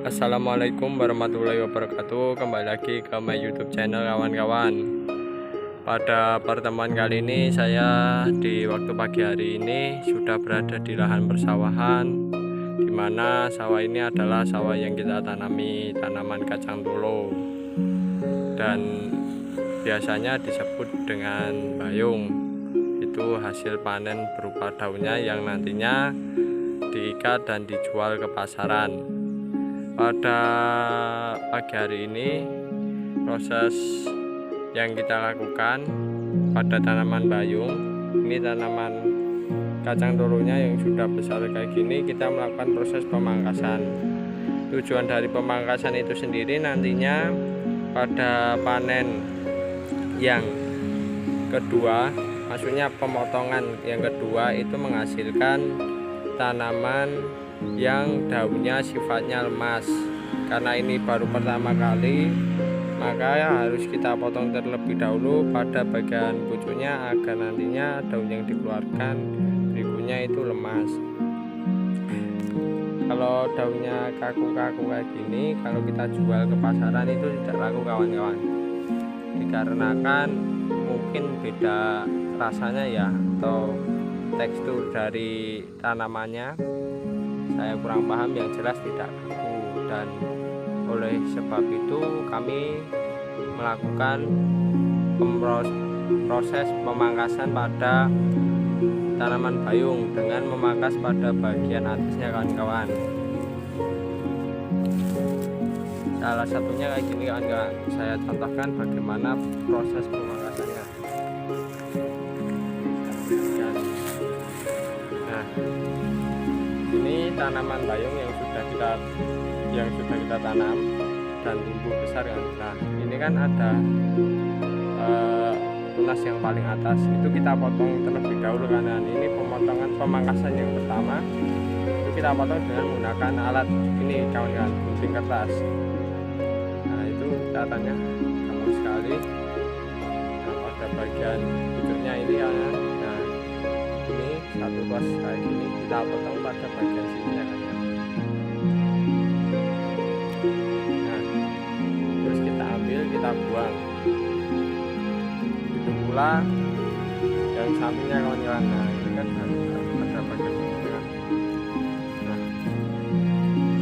Assalamualaikum warahmatullahi wabarakatuh. Kembali lagi ke my YouTube channel kawan-kawan. Pada pertemuan kali ini saya di waktu pagi hari ini sudah berada di lahan persawahan, di mana sawah ini adalah sawah yang kita tanami tanaman kacang tolo dan biasanya disebut dengan bayung. Itu hasil panen berupa daunnya yang nantinya diikat dan dijual ke pasaran. Pada pagi hari ini proses yang kita lakukan pada tanaman bayung, ini tanaman kacang tolonya yang sudah besar kayak gini, kita melakukan proses pemangkasan. Tujuan dari pemangkasan itu sendiri nantinya pada panen yang kedua, maksudnya pemotongan yang kedua itu menghasilkan tanaman yang daunnya sifatnya lemas. Karena ini baru pertama kali, maka harus kita potong terlebih dahulu pada bagian pucuknya agar nantinya daun yang dikeluarkan berikutnya itu lemas. Kalau daunnya kaku-kaku kayak gini, kalau kita jual ke pasaran itu tidak laku kawan-kawan, dikarenakan mungkin beda rasanya ya, atau tekstur dari tanamannya saya kurang paham, yang jelas tidak kaku. Dan oleh sebab itu kami melakukan proses pemangkasan pada tanaman bayung dengan memangkas pada bagian atasnya kawan-kawan. Salah satunya kayak gini kawan-kawan, saya contohkan bagaimana proses pemangkasannya. Nah, ini tanaman bayung yang sudah kita tanam dan tumbuh besar kan. Nah, ini kan ada tunas yang paling atas, itu kita potong terlebih dahulu karena ini pemotongan pemangkasan yang pertama. Itu kita potong dengan menggunakan alat ini kawan-kawan, gunting kertas. Nah, itu catatannya gampang sekali. Nah, pada bagian pucuknya ini ya. Nah, ini satu ruas kayak gini kita potong pada bagian sini ya kan. Nah, terus kita ambil, kita buang. Itu pula yang sampingnya kawan-kawan. Nah, ini kan ada bagian sini kan.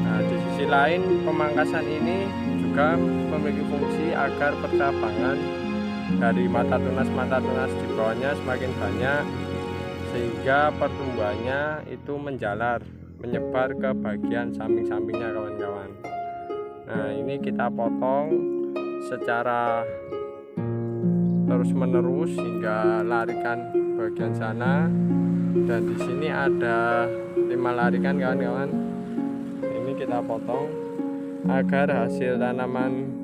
Nah, di sisi lain pemangkasan ini juga memiliki fungsi agar percabangan dari mata tunas di bawahnya semakin banyak, sehingga pertumbuhannya itu menjalar, menyebar ke bagian samping-sampingnya kawan-kawan. Nah, ini kita potong secara terus menerus hingga larikan bagian sana, dan di sini ada 5 larikan kawan-kawan. Ini kita potong agar hasil tanaman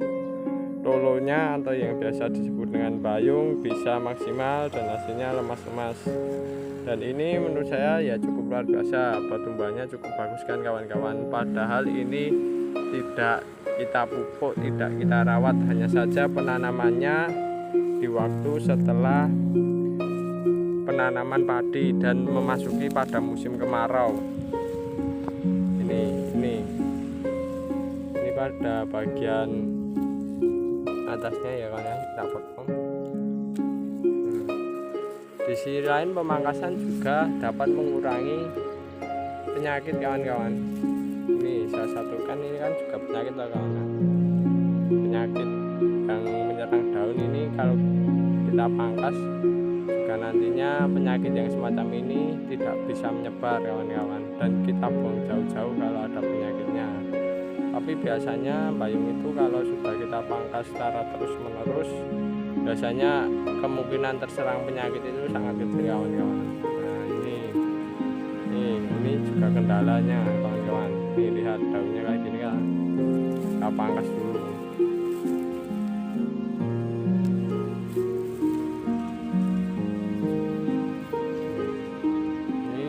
tolonya atau yang biasa disebut dengan bayung bisa maksimal dan hasilnya lemas-lemas. Dan ini menurut saya ya cukup luar biasa, pertumbuhannya cukup bagus kan kawan-kawan. Padahal ini tidak kita pupuk, tidak kita rawat, hanya saja penanamannya di waktu setelah penanaman padi dan memasuki pada musim kemarau. Ini pada bagian atasnya ya kawan, kita potong. Di sisi lain pemangkasan juga dapat mengurangi penyakit kawan-kawan. Ini saya satukan, ini kan juga penyakit lah kawan. Penyakit yang menyerang daun ini kalau kita pangkas juga nantinya penyakit yang semacam ini tidak bisa menyebar kawan-kawan, dan kita buang jauh-jauh kalau ada penyakitnya. Tapi biasanya bayung itu kalau sudah kita pangkas secara terus-menerus, biasanya kemungkinan terserang penyakit itu sangat kecil kawan-kawan. Nah, ini juga kendalanya kawan-kawan. Nih, lihat daunnya kayak gini kan, kita pangkas dulu. Ini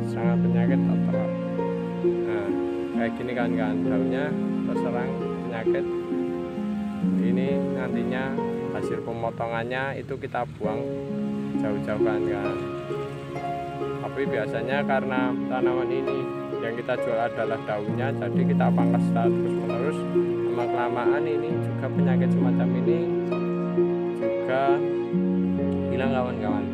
sangat penyakit terserang. Nah, kayak gini kan daunnya terserang penyakit. Ini nantinya hasil pemotongannya itu kita buang jauh-jauh kan. Tapi biasanya karena tanaman ini yang kita jual adalah daunnya, jadi kita pangkas terus menerus. Lama kelamaan ini juga penyakit semacam ini juga hilang kawan-kawan.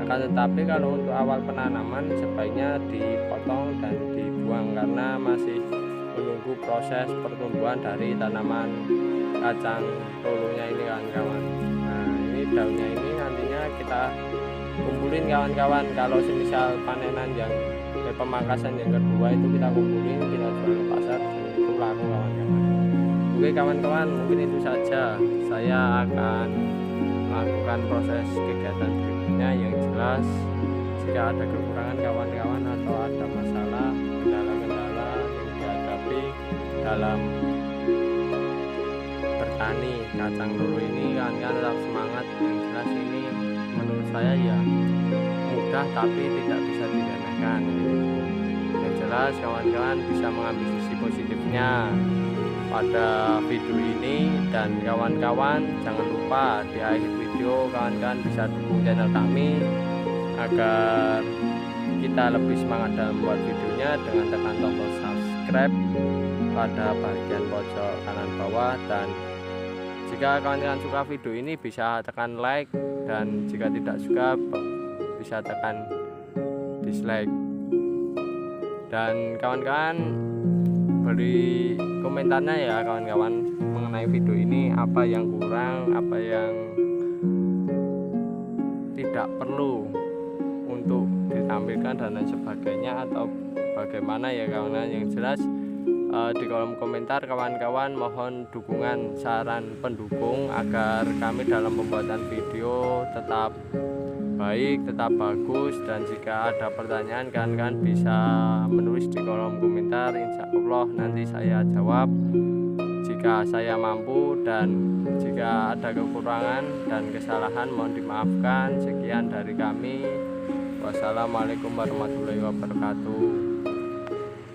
Akan tetapi kalau untuk awal penanaman sebaiknya dipotong dan dibuang karena masih menunggu proses pertumbuhan dari tanaman kacang tolonya ini kawan-kawan. Nah, ini daunnya ini nantinya kita kumpulin kawan-kawan. Kalau semisal panenan yang pemangkasan yang kedua itu kita kumpulin, kita jual ke pasar dan itu laku kawan-kawan. Oke kawan-kawan, mungkin itu saja. Saya akan melakukan proses kegiatan berikutnya. Yang jelas jika ada kekurangan kawan-kawan atau ada masalah, kendala-kendala yang dihadapi dalam bertani kacang tolo ini, kawan-kawan tetap semangat. Yang jelas ini menurut saya ya mudah tapi tidak bisa diremehkan. Yang jelas kawan-kawan bisa mengambil sisi positifnya pada video ini, dan kawan-kawan jangan lupa di akhir video kawan-kawan bisa dukung channel kami agar kita lebih semangat dalam membuat videonya dengan tekan tombol subscribe pada bagian pojok kanan bawah, dan jika kawan-kawan suka video ini bisa tekan like, dan jika tidak suka bisa tekan dislike. Dan kawan-kawan beri komentarnya ya kawan-kawan mengenai video ini, apa yang kurang, apa yang tidak perlu untuk ditampilkan dan lain sebagainya, atau bagaimana ya kawan-kawan. Yang jelas di kolom komentar kawan-kawan mohon dukungan saran pendukung agar kami dalam pembuatan video tetap baik, tetap bagus. Dan jika ada pertanyaan kawan-kawan bisa menulis di kolom komentar, insya Allah nanti saya jawab jika saya mampu, dan jika ada kekurangan dan kesalahan mohon dimaafkan. Sekian dari kami, wassalamualaikum warahmatullahi wabarakatuh.